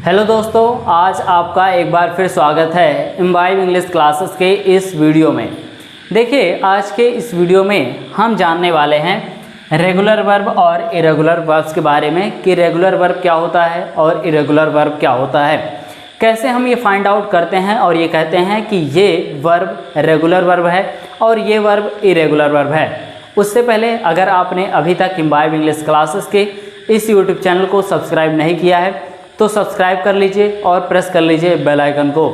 Hello दोस्तों, आज आपका एक बार फिर स्वागत है इम्बाइब इंग्लिश क्लासेस के इस वीडियो में। देखिए, आज के इस वीडियो में हम जानने वाले हैं रेगुलर वर्ब और इरेगुलर वर्ब्स के बारे में कि रेगुलर वर्ब क्या होता है और इरेगुलर वर्ब क्या होता है। कैसे हम ये फाइंड आउट करते हैं और ये कहते हैं कि ये वर्ब रेगुलर वर्ब है और ये वर्ब इरेगुलर वर्ब है। उससे पहले अगर आपने अभी तक इम्बाइब इंग्लिश क्लासेस के इस यूट्यूब चैनल को सब्सक्राइब नहीं किया है तो सब्सक्राइब कर लीजिए और प्रेस कर लीजिए बेल आइकन को,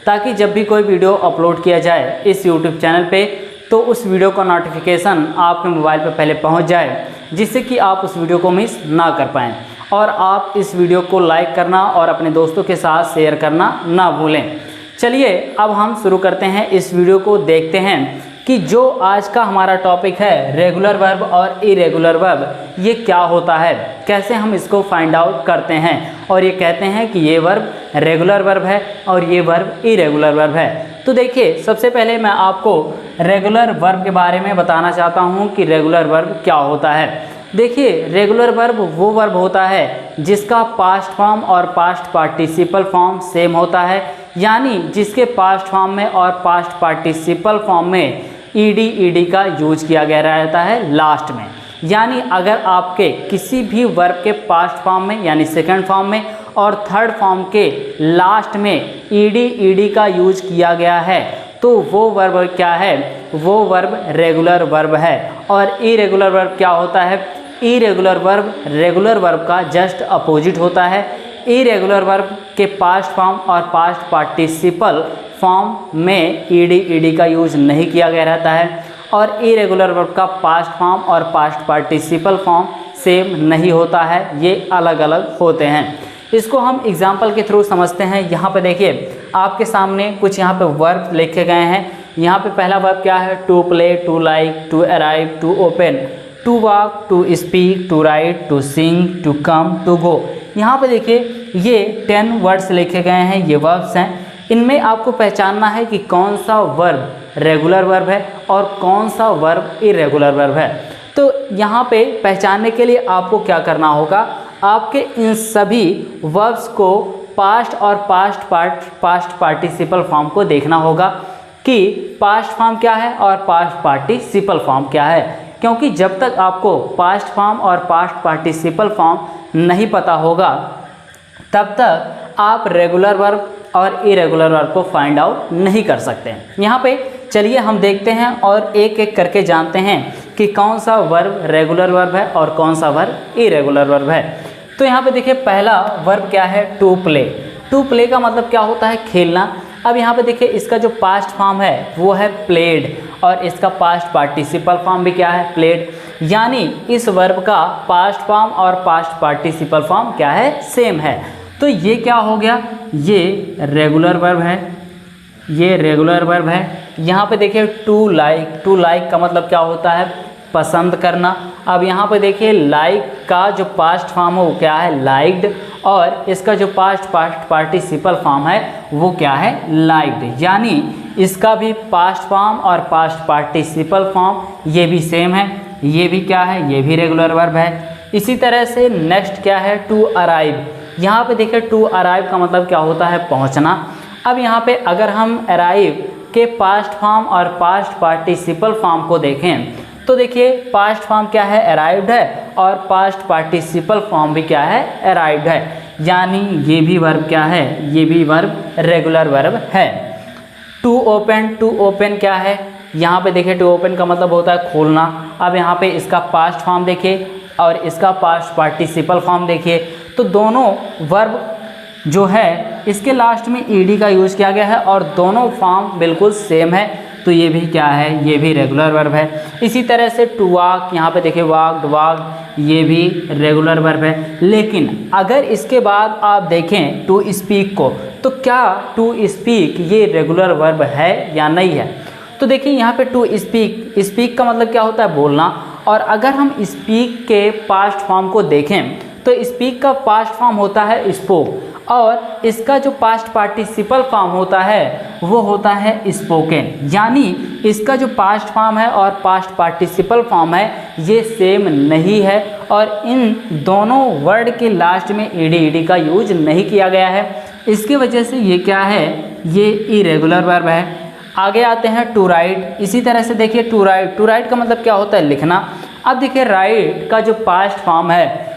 ताकि जब भी कोई वीडियो अपलोड किया जाए इस यूट्यूब चैनल पे तो उस वीडियो का नोटिफिकेशन आपके मोबाइल पर पहले पहुंच जाए, जिससे कि आप उस वीडियो को मिस ना कर पाएँ। और आप इस वीडियो को लाइक करना और अपने दोस्तों के साथ शेयर करना ना भूलें। चलिए अब हम शुरू करते हैं, इस वीडियो को देखते हैं कि जो आज का हमारा टॉपिक है रेगुलर वर्ब और इरेगुलर वर्ब, ये क्या होता है, कैसे हम इसको फाइंड आउट करते हैं और ये कहते हैं कि ये वर्ब रेगुलर वर्ब है और ये वर्ब इरेगुलर वर्ब है। तो देखिए, सबसे पहले मैं आपको रेगुलर वर्ब के बारे में बताना चाहता हूँ कि रेगुलर वर्ब क्या होता है। देखिए, रेगुलर वर्ब वो वर्ब होता है जिसका पास्ट फॉर्म और पास्ट पार्टिसिपल फॉर्म सेम होता है, यानी जिसके पास्ट फॉर्म में और पास्ट पार्टिसिपल फॉर्म में ईडी का यूज किया गया रहता है लास्ट में। यानी अगर आपके किसी भी वर्ब के पास्ट फॉर्म में यानी सेकंड फॉर्म में और थर्ड फॉर्म के लास्ट में ईडी का यूज किया गया है तो वो वर्ब क्या है, वो वर्ब रेगुलर वर्ब है। और इरेगुलर वर्ब क्या होता है, इरेगुलर वर्ब रेगुलर वर्ब का जस्ट अपोजिट होता है। इरेगुलर वर्ब के पास्ट फॉर्म और पास्ट पार्टिसिपल फॉर्म में ईडी का यूज नहीं किया गया रहता है और इरेगुलर वर्ब का पास्ट फॉर्म और पास्ट पार्टिसिपल फॉर्म सेम नहीं होता है, ये अलग अलग होते हैं। इसको हम एग्जाम्पल के थ्रू समझते हैं। यहाँ पे देखिए, आपके सामने कुछ यहाँ पे वर्ब लिखे गए हैं। यहाँ पे पहला वर्ब क्या है, to play, to like, to arrive, to open, to walk, to speak, to write, to sing, to come, to go. यहाँ पे देखिए ये 10 वर्ड्स लिखे गए हैं, ये वर्ब्स हैं। इनमें आपको पहचानना है कि कौन सा वर्ब रेगुलर वर्ब है और कौन सा वर्ब इरेगुलर वर्ब है। तो यहाँ पे पहचानने के लिए आपको क्या करना होगा, आपके इन सभी वर्ब्स को पास्ट और पास्ट पार्टिसिपल फॉर्म को देखना होगा कि पास्ट फॉर्म क्या है और पास्ट पार्टिसिपल फॉर्म क्या है। क्योंकि जब तक आपको पास्ट फॉर्म और पास्ट पार्टिसिपल फॉर्म नहीं पता होगा तब तक आप रेगुलर वर्ब और इरेगुलर वर्ब को फाइंड आउट नहीं कर सकते हैं। यहाँ पे चलिए हम देखते हैं और एक एक करके जानते हैं कि कौन सा वर्ब रेगुलर वर्ब है और कौन सा वर्ब इरेगुलर वर्ब है। तो यहाँ पे देखिए, पहला वर्ब क्या है, टू प्ले। टू प्ले का मतलब क्या होता है, खेलना। अब यहाँ पे देखिए, इसका जो पास्ट फॉर्म है वो है प्लेड और इसका पास्ट पार्टिसिपल फॉर्म भी क्या है, प्लेड। यानी इस वर्ब का पास्ट फॉर्म और पास्ट पार्टिसिपल फॉर्म क्या है, सेम है। तो ये क्या हो गया, ये रेगुलर वर्ब है, ये रेगुलर वर्ब है। यहाँ पे देखिए टू लाइक का मतलब क्या होता है, पसंद करना। अब यहाँ पे देखिए लाइक का जो पास्ट फॉर्म है वो क्या है, लाइक्ड, और इसका जो पास्ट पार्टिसिपल फॉर्म है वो क्या है, लाइक्ड। यानी इसका भी पास्ट फॉर्म और पास्ट पार्टिसिपल फॉर्म ये भी सेम है, ये भी क्या है, ये भी रेगुलर वर्ब है। इसी तरह से नेक्स्ट क्या है, टू अराइव। यहाँ पे देखिए टू अराइव का मतलब क्या होता है, पहुँचना। अब यहाँ पे अगर हम अराइव के पास्ट फॉर्म और पास्ट पार्टिसिपल फॉर्म को देखें तो देखिए पास्ट फॉर्म क्या है, अराइव्ड है, और पास्ट पार्टिसिपल फॉर्म भी क्या है, अराइव्ड है। यानी ये भी वर्ब क्या है, ये भी वर्ब रेगुलर वर्ब है। टू ओपन क्या है, यहाँ पे देखिए टू ओपन का मतलब होता है खोलना। अब यहाँ पे इसका पास्ट फॉर्म देखिए और इसका पास्ट पार्टिसिपल फॉर्म देखिए, तो दोनों वर्ब जो है इसके लास्ट में ईडी का यूज़ किया गया है और दोनों फॉर्म बिल्कुल सेम है, तो ये भी क्या है, ये भी रेगुलर वर्ब है। इसी तरह से टू वॉक, यहाँ पे देखिए वॉक, ये भी रेगुलर वर्ब है। लेकिन अगर इसके बाद आप देखें टू स्पीक को, तो क्या टू स्पीक ये रेगुलर वर्ब है या नहीं है। तो देखिए यहाँ पे टू स्पीक का मतलब क्या होता है, बोलना। और अगर हम स्पीक के पास्ट फॉर्म को देखें तो स्पीक का पास्ट फॉर्म होता है स्पोक और इसका जो पास्ट पार्टिसिपल फॉर्म होता है वो होता है स्पोकन। यानी इसका जो पास्ट फॉर्म है और पास्ट पार्टिसिपल फॉर्म है ये सेम नहीं है और इन दोनों वर्ड के लास्ट में ईडी का यूज नहीं किया गया है। इसकी वजह से ये क्या है, ये इरेगुलर वर्ब है। आगे आते हैं टू राइट। इसी तरह से देखिए टू राइट का मतलब क्या होता है, लिखना। अब देखिए राइट का जो पास्ट फॉर्म है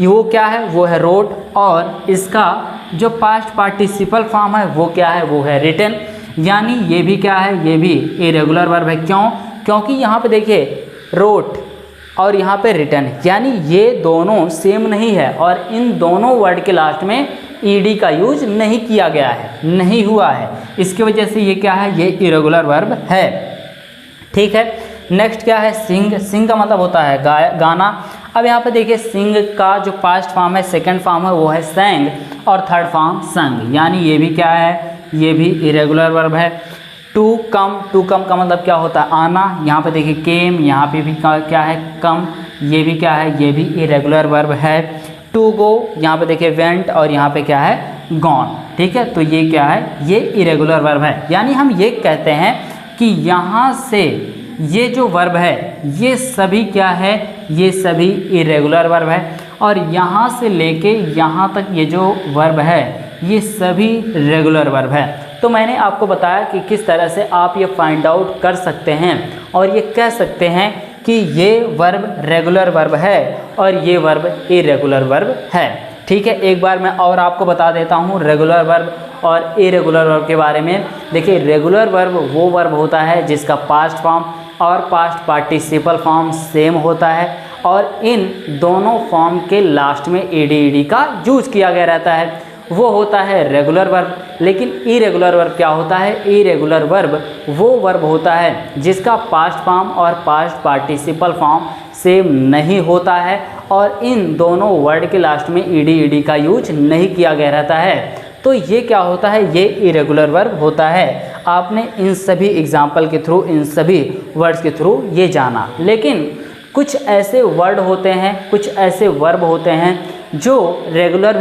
वो क्या है, वो है रोट और इसका जो पास्ट पार्टिसिपल फॉर्म है वो क्या है, वो है रिटन। यानी ये भी क्या है, ये भी इरेगुलर वर्ब है। क्यों? क्योंकि यहाँ पे देखिए रोट और यहाँ पे रिटन, यानी ये दोनों सेम नहीं है और इन दोनों वर्ड के लास्ट में ईडी का यूज नहीं किया गया है, नहीं हुआ है। इसकी वजह से ये क्या है, ये इरेगुलर वर्ब है। ठीक है, नेक्स्ट क्या है, सिंग। सिंग का मतलब होता है गाना। अब यहाँ पे देखिए सिंग का जो पास्ट फॉर्म है, सेकंड फॉर्म है वो है सैंग और थर्ड फॉर्म संग। यानी ये भी क्या है, ये भी इरेगुलर वर्ब है। टू कम का मतलब क्या होता है, आना। यहाँ पे देखिए केम, यहाँ पे भी क्या है, कम। ये भी क्या है, ये भी इरेगुलर वर्ब है। टू गो, यहाँ पे देखिए वेंट और यहाँ पे क्या है, गॉन। ठीक है, तो ये क्या है, ये इरेगुलर वर्ब है। यानी हम ये कहते हैं कि यहाँ से ये जो वर्ब है ये सभी क्या है, ये सभी इरेगुलर वर्ब है और यहाँ से लेके यहाँ तक ये जो वर्ब है ये सभी रेगुलर वर्ब है। तो मैंने आपको बताया कि किस तरह से आप ये फाइंड आउट कर सकते हैं और ये कह सकते हैं कि ये वर्ब रेगुलर वर्ब है और ये वर्ब इरेगुलर वर्ब है। ठीक है, एक बार मैं और आपको बता देता हूँ रेगुलर वर्ब और इरेगुलर वर्ब के बारे में। देखिए रेगुलर वर्ब वो वर्ब होता है जिसका पास्ट फॉर्म और पास्ट पार्टिसिपल फॉर्म सेम होता है और इन दोनों फॉर्म के लास्ट में ईडी का यूज किया गया रहता है, वो होता है रेगुलर वर्ब। लेकिन इरेगुलर वर्ब क्या होता है, इरेगुलर वर्ब वो वर्ब होता है जिसका पास्ट फॉर्म और पास्ट पार्टिसिपल फॉर्म सेम नहीं होता है और इन दोनों वर्ड के लास्ट में ईडी का यूज नहीं किया गया रहता है। तो ये क्या होता है, ये इरेगुलर वर्ब होता है। आपने इन सभी एग्जाम्पल के थ्रू, इन सभी वर्ड्स के थ्रू ये जाना। लेकिन कुछ ऐसे वर्ड होते हैं, कुछ ऐसे वर्ब होते हैं जो रेगुलर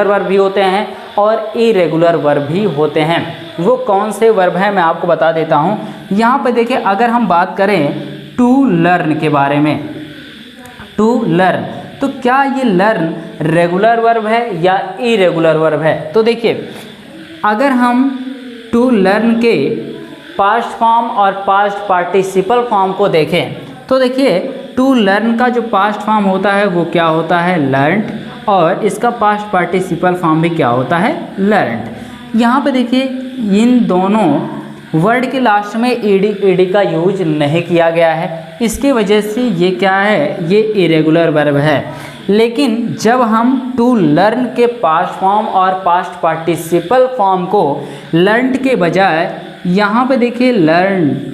वर्ब भी होते हैं और इरेगुलर वर्ब भी होते हैं। वो कौन से वर्ब हैं मैं आपको बता देता हूँ। यहाँ पर देखिए अगर हम बात करें टू लर्न के बारे में, टू लर्न, तो क्या ये लर्न रेगुलर वर्ब है या इरेगुलर वर्ब है? तो देखिए अगर हम टू लर्न के पास्ट फॉर्म और पास्ट पार्टिसिपल फॉर्म को देखें तो देखिए टू लर्न का जो पास्ट फॉर्म होता है वो क्या होता है, लर्नड, और इसका पास्ट पार्टिसिपल फॉर्म भी क्या होता है, लर्नड। यहाँ पे देखिए इन दोनों वर्ड के लास्ट में ईडी का यूज नहीं किया गया है, इसकी वजह से ये क्या है, ये इरेगुलर वर्ब है। लेकिन जब हम टू लर्न के पास्ट फॉर्म और पास्ट पार्टिसिपल फॉर्म को लर्नड के बजाय यहाँ पे देखिए लर्न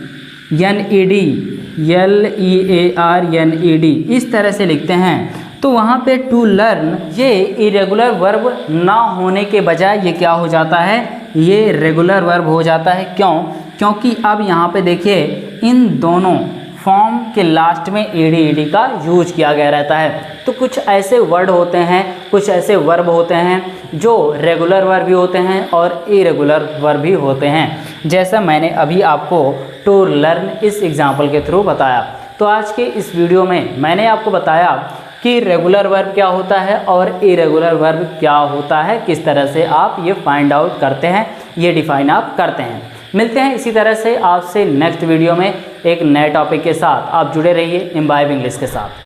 LEARNED इस तरह से लिखते हैं तो वहाँ पे टू लर्न ये इरेगुलर वर्ब ना होने के बजाय ये क्या हो जाता है, ये रेगुलर वर्ब हो जाता है। क्यों? क्योंकि अब यहाँ पे देखिए इन दोनों फॉर्म के लास्ट में ईडी का यूज किया गया रहता है। तो कुछ ऐसे वर्ड होते हैं, कुछ ऐसे वर्ब होते हैं जो रेगुलर वर्ब भी होते हैं और इरेगुलर वर्ब भी होते हैं, जैसा मैंने अभी आपको टू लर्न इस एग्जाम्पल के थ्रू बताया। तो आज के इस वीडियो में मैंने आपको बताया कि रेगुलर वर्ब क्या होता है और इरेगुलर वर्ब क्या होता है, किस तरह से आप ये फाइंड आउट करते हैं, ये डिफाइन आप करते हैं। मिलते हैं इसी तरह से आपसे नेक्स्ट वीडियो में एक नए टॉपिक के साथ। आप जुड़े रहिए इम्बाइब इंग्लिश के साथ।